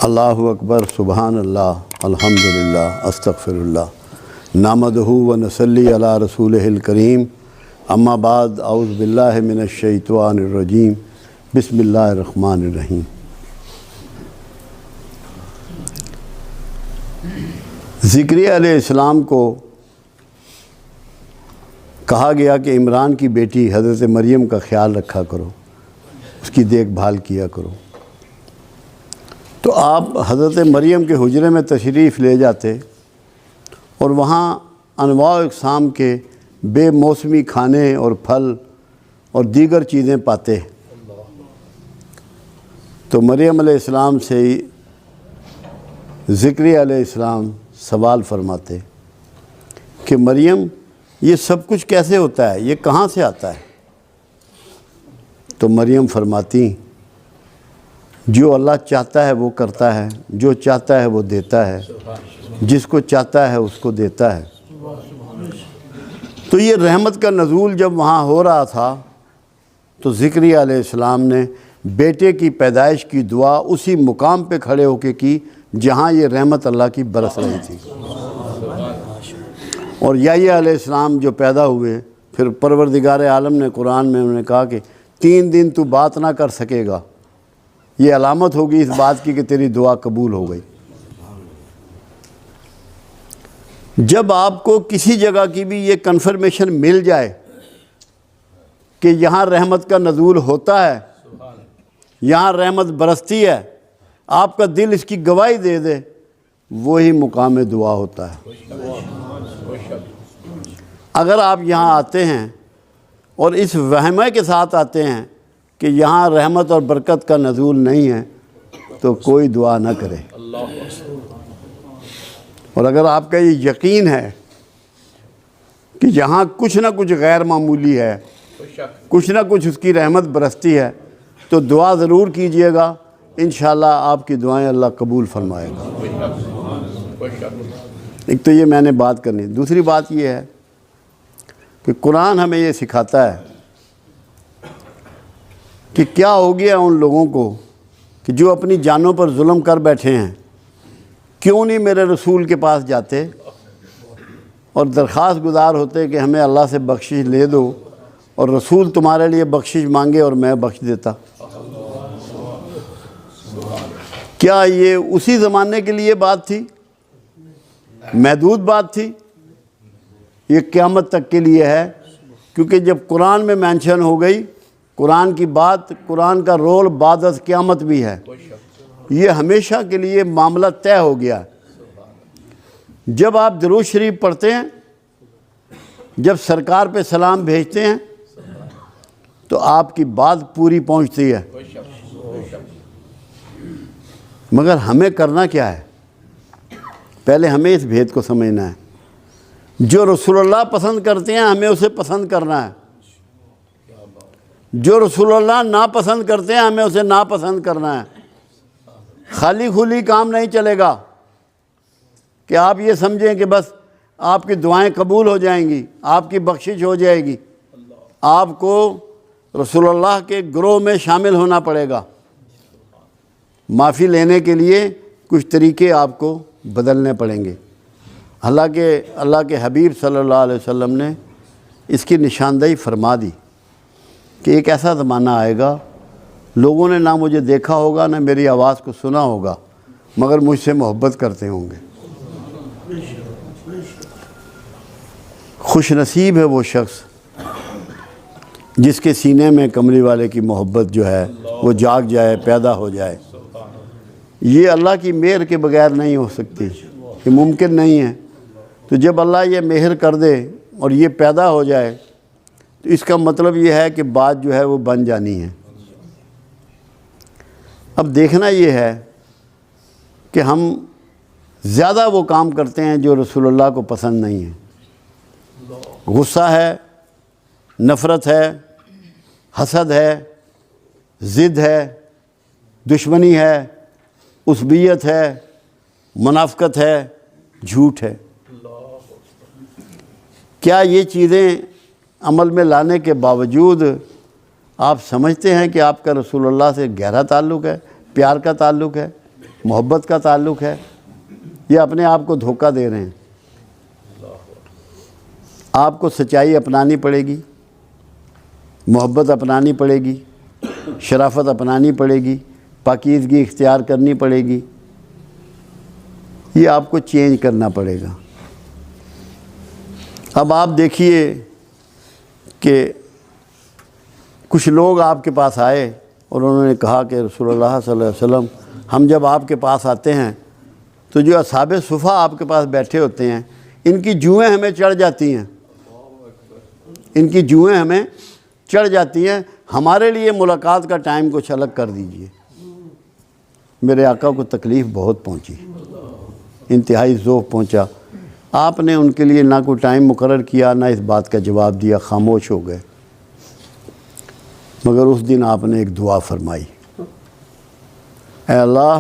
اللہ اکبر سبحان اللہ الحمدللہ استغفر اللہ نحمدہ و نصلی علی رسولہ الکریم اما بعد اعوذ باللہ من الشیطان الرجیم بسم اللہ الرحمن الرحیم۔ زکریا علیہ السلام کو کہا گیا کہ عمران کی بیٹی حضرت مریم کا خیال رکھا کرو، اس کی دیکھ بھال کیا کرو۔ تو آپ حضرت مریم کے حجرے میں تشریف لے جاتے اور وہاں انواع و اقسام کے بے موسمی کھانے اور پھل اور دیگر چیزیں پاتے۔ تو مریم علیہ السلام سے زکریا علیہ السلام سوال فرماتے کہ مریم یہ سب کچھ کیسے ہوتا ہے، یہ کہاں سے آتا ہے؟ تو مریم فرماتی جو اللہ چاہتا ہے وہ کرتا ہے، جو چاہتا ہے وہ دیتا ہے، جس کو چاہتا ہے اس کو دیتا ہے۔ تو یہ رحمت کا نزول جب وہاں ہو رہا تھا تو زکریا علیہ السلام نے بیٹے کی پیدائش کی دعا اسی مقام پہ کھڑے ہو کے کی جہاں یہ رحمت اللہ کی برس رہی تھی۔ اور یحییٰ علیہ السلام جو پیدا ہوئے، پھر پروردگار عالم نے قرآن میں انہوں نے کہا کہ 3 دن تو بات نہ کر سکے گا، یہ علامت ہوگی اس بات کی کہ تیری دعا قبول ہو گئی۔ جب آپ کو کسی جگہ کی بھی یہ کنفرمیشن مل جائے کہ یہاں رحمت کا نزول ہوتا ہے، یہاں رحمت برستی ہے، آپ کا دل اس کی گواہی دے دے، وہی مقام دعا ہوتا ہے۔ اگر آپ یہاں آتے ہیں اور اس وہمے کے ساتھ آتے ہیں کہ یہاں رحمت اور برکت کا نزول نہیں ہے تو کوئی دعا نہ کرے۔ اور اگر آپ کا یہ یقین ہے کہ یہاں کچھ نہ کچھ غیر معمولی ہے، کچھ نہ کچھ اس کی رحمت برستی ہے، تو دعا ضرور کیجئے گا، انشاءاللہ آپ کی دعائیں اللہ قبول فرمائے گا۔ ایک تو یہ میں نے بات کرنی۔ دوسری بات یہ ہے کہ قرآن ہمیں یہ سکھاتا ہے کہ کیا ہو گیا ان لوگوں کو کہ جو اپنی جانوں پر ظلم کر بیٹھے ہیں، کیوں نہیں میرے رسول کے پاس جاتے اور درخواست گزار ہوتے کہ ہمیں اللہ سے بخشش لے دو، اور رسول تمہارے لیے بخشش مانگے اور میں بخش دیتا۔ کیا یہ اسی زمانے کے لیے بات تھی؟ محدود بات تھی؟ یہ قیامت تک کے لیے ہے، کیونکہ جب قرآن میں مینشن ہو گئی، قرآن کی بات، قرآن کا رول بعد از قیامت بھی ہے، یہ ہمیشہ کے لیے معاملہ طے ہو گیا۔ جب آپ درود شریف پڑھتے ہیں، جب سرکار پہ سلام بھیجتے ہیں تو آپ کی بات پوری پہنچتی ہے۔ مگر ہمیں کرنا کیا ہے؟ پہلے ہمیں اس بھید کو سمجھنا ہے۔ جو رسول اللہ پسند کرتے ہیں ہمیں اسے پسند کرنا ہے، جو رسول اللہ ناپسند کرتے ہیں ہمیں اسے ناپسند کرنا ہے۔ خالی کھلی کام نہیں چلے گا کہ آپ یہ سمجھیں کہ بس آپ کی دعائیں قبول ہو جائیں گی، آپ کی بخشش ہو جائے گی۔ آپ کو رسول اللہ کے گروہ میں شامل ہونا پڑے گا۔ معافی لینے کے لیے کچھ طریقے آپ کو بدلنے پڑیں گے۔ حالانکہ اللہ کے حبیب صلی اللہ علیہ وسلم نے اس کی نشاندہی فرما دی کہ ایک ایسا زمانہ آئے گا، لوگوں نے نہ مجھے دیکھا ہوگا نہ میری آواز کو سنا ہوگا، مگر مجھ سے محبت کرتے ہوں گے۔ خوش نصیب ہے وہ شخص جس کے سینے میں کملی والے کی محبت جو ہے وہ جاگ جائے، پیدا ہو جائے۔ یہ اللہ کی مہر کے بغیر نہیں ہو سکتی، یہ ممکن نہیں ہے۔ تو جب اللہ یہ مہر کر دے اور یہ پیدا ہو جائے تو اس کا مطلب یہ ہے کہ بات جو ہے وہ بن جانی ہے۔ اب دیکھنا یہ ہے کہ ہم زیادہ وہ کام کرتے ہیں جو رسول اللہ کو پسند نہیں ہے۔ غصہ ہے، نفرت ہے، حسد ہے، ضد ہے، دشمنی ہے، عصبیت ہے، منافقت ہے، جھوٹ ہے۔ کیا یہ چیزیں عمل میں لانے کے باوجود آپ سمجھتے ہیں کہ آپ کا رسول اللہ سے گہرا تعلق ہے، پیار کا تعلق ہے؟ محبت کا تعلق ہے یا اپنے آپ کو دھوکہ دے رہے ہیں؟ آپ کو سچائی اپنانی پڑے گی، محبت اپنانی پڑے گی، شرافت اپنانی پڑے گی، پاکیزگی اختیار کرنی پڑے گی، یہ آپ کو چینج کرنا پڑے گا۔ اب آپ دیکھیے کہ کچھ لوگ آپ کے پاس آئے اور انہوں نے کہا کہ رسول اللہ صلی اللہ علیہ وسلم، ہم جب آپ کے پاس آتے ہیں تو جو اصحاب صفہ آپ کے پاس بیٹھے ہوتے ہیں ان کی جوئیں ہمیں چڑھ جاتی ہیں، ان کی جوئیں ہمیں چڑھ جاتی ہیں، ہمارے لیے ملاقات کا ٹائم کچھ الگ کر دیجئے۔ میرے آقا کو تکلیف بہت پہنچی، انتہائی ذوق پہنچا۔ آپ نے ان کے لیے نہ کوئی ٹائم مقرر کیا، نہ اس بات کا جواب دیا، خاموش ہو گئے۔ مگر اس دن آپ نے ایک دعا فرمائی، اے اللہ،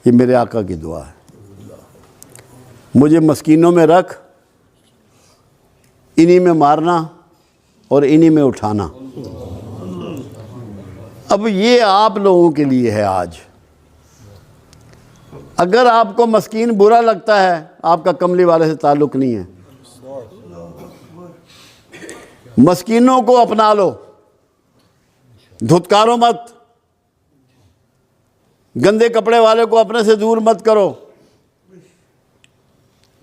یہ میرے آقا کی دعا ہے، مجھے مسکینوں میں رکھ، انہی میں مارنا اور انہی میں اٹھانا۔ اب یہ آپ لوگوں کے لیے ہے آج۔ اگر آپ کو مسکین برا لگتا ہے، آپ کا کملی والے سے تعلق نہیں ہے۔ مسکینوں کو اپنا لو، دھتکارو مت، گندے کپڑے والے کو اپنے سے دور مت کرو،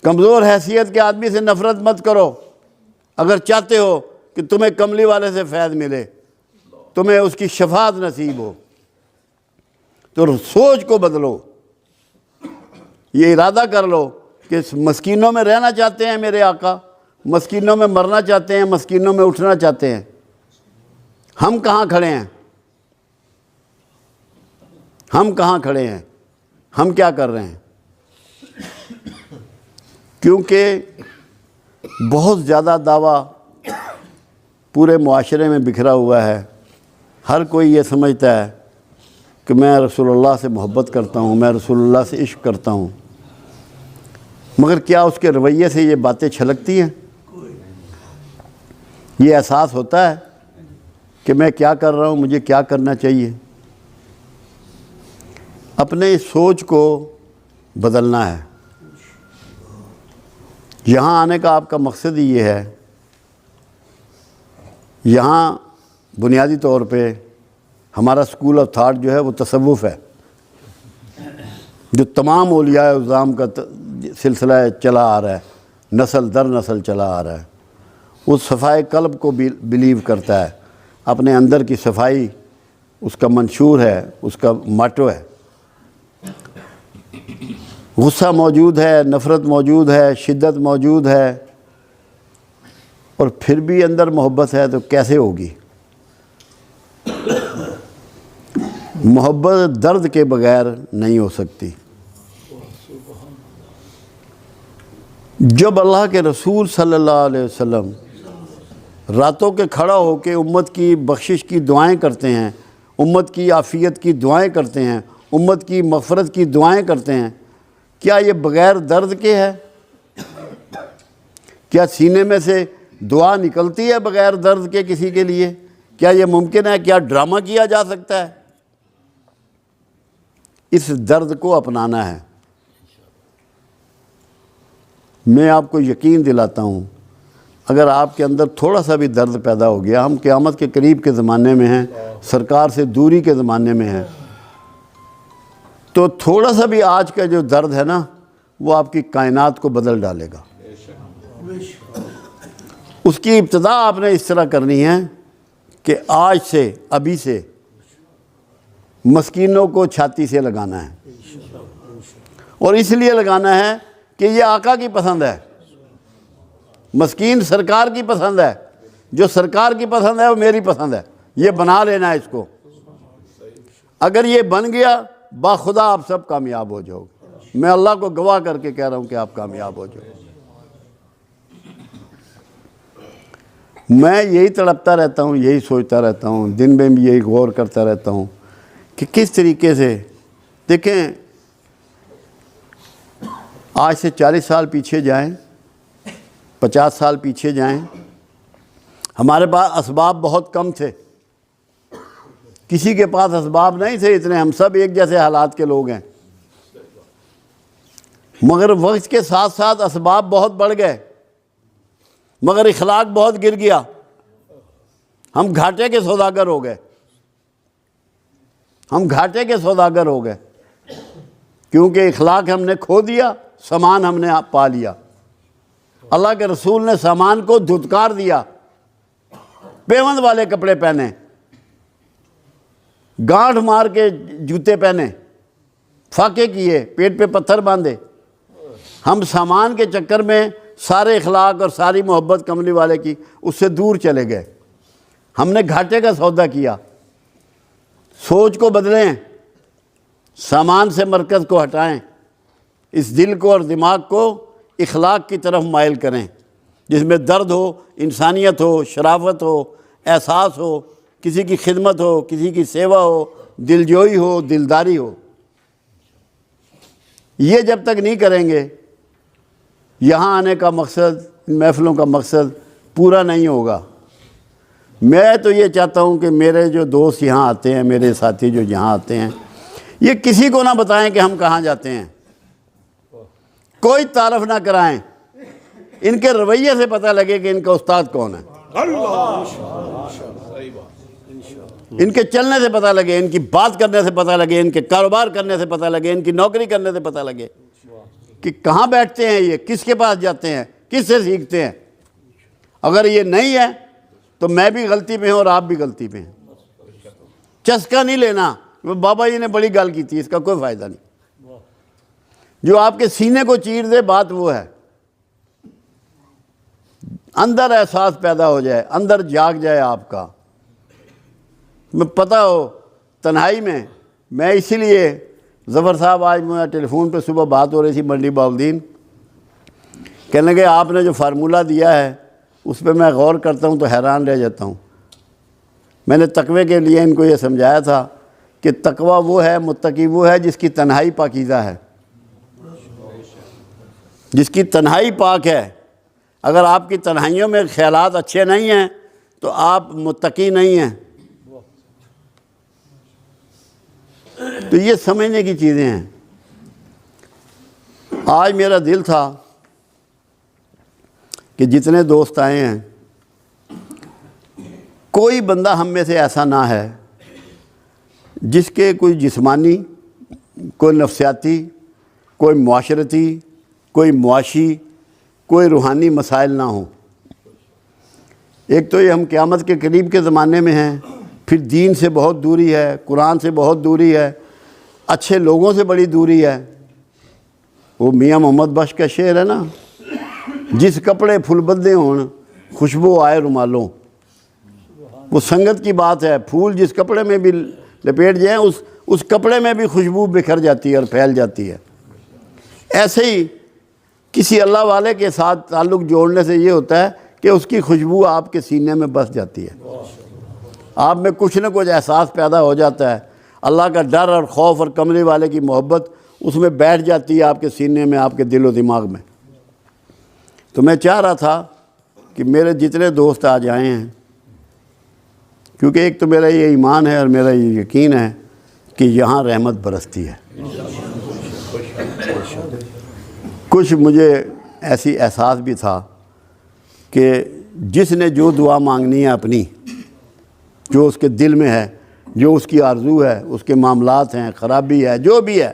کمزور حیثیت کے آدمی سے نفرت مت کرو۔ اگر چاہتے ہو کہ تمہیں کملی والے سے فیض ملے، تمہیں اس کی شفاعت نصیب ہو، تو سوچ کو بدلو، یہ ارادہ کر لو کہ مسکینوں میں رہنا چاہتے ہیں میرے آقا، مسکینوں میں مرنا چاہتے ہیں، مسکینوں میں اٹھنا چاہتے ہیں۔ ہم کہاں کھڑے ہیں؟ ہم کہاں کھڑے ہیں؟ ہم کیا کر رہے ہیں؟ کیونکہ بہت زیادہ دعویٰ پورے معاشرے میں بکھرا ہوا ہے۔ ہر کوئی یہ سمجھتا ہے کہ میں رسول اللہ سے محبت کرتا ہوں، میں رسول اللہ سے عشق کرتا ہوں، مگر کیا اس کے رویے سے یہ باتیں چھلکتی ہیں؟ یہ احساس ہوتا ہے کہ میں کیا کر رہا ہوں، مجھے کیا کرنا چاہیے؟ اپنے سوچ کو بدلنا ہے۔ یہاں آنے کا آپ کا مقصد ہی یہ ہے، یہاں بنیادی طور پہ ہمارا سکول آف تھاٹ جو ہے وہ تصوف ہے، جو تمام اولیاء اعظام کا سلسلہ چلا آ رہا ہے، نسل در نسل چلا آ رہا ہے۔ وہ صفائی قلب کو بلیو کرتا ہے، اپنے اندر کی صفائی اس کا منشور ہے، اس کا ماٹو ہے۔ غصہ موجود ہے، نفرت موجود ہے، شدت موجود ہے، اور پھر بھی اندر محبت ہے تو کیسے ہوگی؟ محبت درد کے بغیر نہیں ہو سکتی۔ جب اللہ کے رسول صلی اللہ علیہ وسلم راتوں کے کھڑا ہو کے امت کی بخشش کی دعائیں کرتے ہیں، امت کی عافیت کی دعائیں کرتے ہیں، امت کی مغفرت کی دعائیں کرتے ہیں، کیا یہ بغیر درد کے ہے؟ کیا سینے میں سے دعا نکلتی ہے بغیر درد کے کسی کے لیے؟ کیا یہ ممکن ہے؟ کیا ڈرامہ کیا جا سکتا ہے؟ اس درد کو اپنانا ہے۔ میں آپ کو یقین دلاتا ہوں، اگر آپ کے اندر تھوڑا سا بھی درد پیدا ہو گیا، ہم قیامت کے قریب کے زمانے میں ہیں، سرکار سے دوری کے زمانے میں ہیں، تو تھوڑا سا بھی آج کا جو درد ہے نا، وہ آپ کی کائنات کو بدل ڈالے گا۔ اس کی ابتدا آپ نے اس طرح کرنی ہے کہ آج سے، ابھی سے مسکینوں کو چھاتی سے لگانا ہے، اور اس لیے لگانا ہے کہ یہ آقا کی پسند ہے۔ مسکین سرکار کی پسند ہے، جو سرکار کی پسند ہے وہ میری پسند ہے، یہ بنا لینا ہے اس کو۔ اگر یہ بن گیا، باخدا آپ سب کامیاب ہو جاؤ گے۔ میں اللہ کو گواہ کر کے کہہ رہا ہوں کہ آپ کامیاب ہو جاؤ۔ میں یہی تڑپتا رہتا ہوں، یہی سوچتا رہتا ہوں، دن میں بھی یہی غور کرتا رہتا ہوں کہ کس طریقے سے، دیکھیں آج سے 40 سال پیچھے جائیں، 50 سال پیچھے جائیں، ہمارے پاس اسباب بہت کم تھے، کسی کے پاس اسباب نہیں تھے اتنے، ہم سب ایک جیسے حالات کے لوگ ہیں، مگر وقت کے ساتھ ساتھ اسباب بہت بڑھ گئے، مگر اخلاق بہت گر گیا، ہم گھاٹے کے سوداگر ہو گئے، ہم گھاٹے کے سوداگر ہو گئے، کیونکہ اخلاق ہم نے کھو دیا، سامان ہم نے پا لیا۔ اللہ کے رسول نے سامان کو دھتکار دیا، پیوند والے کپڑے پہنے، گانٹھ مار کے جوتے پہنے، فاقے کیے، پیٹ پہ پتھر باندھے۔ ہم سامان کے چکر میں سارے اخلاق اور ساری محبت کملی والے کی اس سے دور چلے گئے۔ ہم نے گھاٹے کا سودا کیا۔ سوچ کو بدلیں، سامان سے مرکز کو ہٹائیں، اس دل کو اور دماغ کو اخلاق کی طرف مائل کریں، جس میں درد ہو، انسانیت ہو، شرافت ہو، احساس ہو، کسی کی خدمت ہو، کسی کی سیوا ہو، دلجوئی ہو، دلداری ہو۔ یہ جب تک نہیں کریں گے، یہاں آنے کا مقصد، ان محفلوں کا مقصد پورا نہیں ہوگا۔ میں تو یہ چاہتا ہوں کہ میرے جو دوست یہاں آتے ہیں، میرے ساتھی جو یہاں آتے ہیں، یہ کسی کو نہ بتائیں کہ ہم کہاں جاتے ہیں، کوئی تعارف نہ کرائیں، ان کے رویے سے پتہ لگے کہ ان کا استاد کون ہے، ان کے چلنے سے پتہ لگے، ان کی بات کرنے سے پتہ لگے، ان کے کاروبار کرنے سے پتہ لگے، ان کی نوکری کرنے سے پتہ لگے کہ کہاں بیٹھتے ہیں یہ، کس کے پاس جاتے ہیں، کس سے سیکھتے ہیں۔ اگر یہ نہیں ہے تو میں بھی غلطی پہ ہوں اور آپ بھی غلطی پہ ہیں۔ چسکا نہیں لینا، بابا جی نے بڑی گل کی تھی، اس کا کوئی فائدہ نہیں۔ جو آپ کے سینے کو چیر دے، بات وہ ہے، اندر احساس پیدا ہو جائے، اندر جاگ جائے آپ کا، میں پتہ ہو تنہائی میں اسی لیے ظفر صاحب، آج میں ٹیلی فون پہ صبح بات ہو رہی تھی منڈی باؤلدین، کہنے لگے آپ نے جو فارمولہ دیا ہے اس پہ میں غور کرتا ہوں تو حیران رہ جاتا ہوں۔ میں نے تقوی کے لیے ان کو یہ سمجھایا تھا کہ تقوی وہ ہے، متقی وہ ہے جس کی تنہائی پاکیزہ ہے، جس کی تنہائی پاک ہے۔ اگر آپ کی تنہائیوں میں خیالات اچھے نہیں ہیں تو آپ متقی نہیں ہیں۔ تو یہ سمجھنے کی چیزیں ہیں۔ آج میرا دل تھا کہ جتنے دوست آئے ہیں، کوئی بندہ ہم میں سے ایسا نہ ہے جس کے کوئی جسمانی، کوئی نفسیاتی، کوئی معاشرتی، کوئی معاشی، کوئی روحانی مسائل نہ ہوں۔ ایک تو یہ ہم قیامت کے قریب کے زمانے میں ہیں، پھر دین سے بہت دوری ہے، قرآن سے بہت دوری ہے، اچھے لوگوں سے بڑی دوری ہے۔ وہ میاں محمد بخش کا شعر ہے نا، جس کپڑے پھول بدے ہون خوشبو آئے رومالوں۔ وہ سنگت کی بات ہے، پھول جس کپڑے میں بھی لپیٹ جائیں اس کپڑے میں بھی خوشبو بکھر جاتی ہے اور پھیل جاتی ہے۔ ایسے ہی کسی اللہ والے کے ساتھ تعلق جوڑنے سے یہ ہوتا ہے کہ اس کی خوشبو آپ کے سینے میں بس جاتی ہے، آپ میں کچھ نہ کچھ احساس پیدا ہو جاتا ہے، اللہ کا ڈر اور خوف اور کملی والے کی محبت اس میں بیٹھ جاتی ہے آپ کے سینے میں، آپ کے دل و دماغ میں۔ تو میں چاہ رہا تھا کہ میرے جتنے دوست آج آئے ہیں، کیونکہ ایک تو میرا یہ ایمان ہے اور میرا یہ یقین ہے کہ یہاں رحمت برستی ہے۔ کچھ مجھے ایسی احساس بھی تھا کہ جس نے جو دعا مانگنی ہے اپنی، جو اس کے دل میں ہے، جو اس کی آرزو ہے، اس کے معاملات ہیں، خرابی ہے، جو بھی ہے،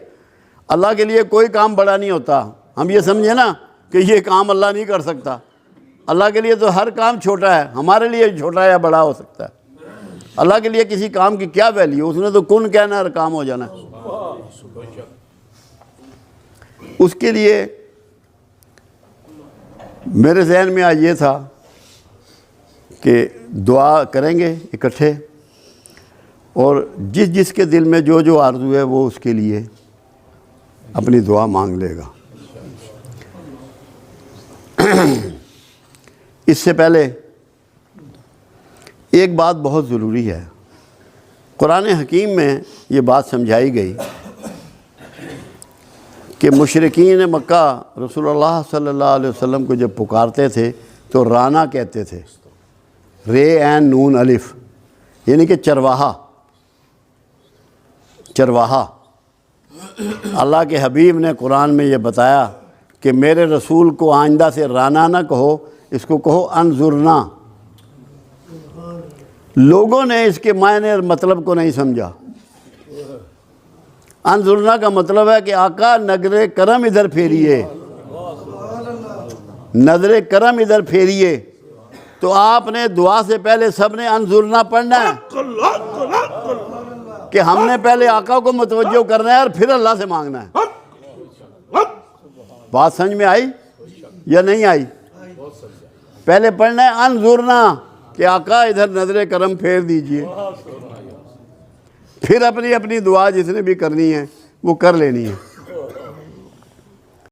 اللہ کے لیے کوئی کام بڑا نہیں ہوتا۔ ہم یہ سمجھیں نا کہ یہ کام اللہ نہیں کر سکتا، اللہ کے لیے تو ہر کام چھوٹا ہے، ہمارے لیے چھوٹا یا بڑا ہو سکتا ہے۔ اللہ کے لیے کسی کام کی کیا ویلیو، اس نے تو کن کہنا اور کام ہو جانا ہے۔ اس کے لیے میرے ذہن میں آج یہ تھا کہ دعا کریں گے اکٹھے، اور جس جس کے دل میں جو جو آرزو ہے وہ اس کے لیے اپنی دعا مانگ لے گا۔ اس سے پہلے ایک بات بہت ضروری ہے، قرآن حکیم میں یہ بات سمجھائی گئی کہ مشرکین مکہ رسول اللہ صلی اللہ علیہ وسلم کو جب پکارتے تھے تو رانا کہتے تھے، رے عین نون الف، یعنی کہ چرواہا، چرواہا اللہ کے حبیب نے قرآن میں یہ بتایا کہ میرے رسول کو آئندہ سے رانا نہ کہو، اس کو کہو انظرنا۔ لوگوں نے اس کے معنی اور مطلب کو نہیں سمجھا۔ انظرنا کا مطلب ہے کہ آقا نظر کرم ادھر پھیریے، نظر کرم ادھر پھیریے۔ تو آپ نے دعا سے پہلے سب نے انظرنا پڑھنا ہے کہ ہم نے پہلے آقا کو متوجہ کرنا ہے اور پھر اللہ سے مانگنا ہے۔ بات سمجھ میں آئی یا نہیں آئی؟ پہلے پڑھنا ہے انظرنا کہ آقا ادھر نظر کرم پھیر دیجئے، پھر اپنی اپنی دعا جس نے بھی کرنی ہے وہ کر لینی ہے۔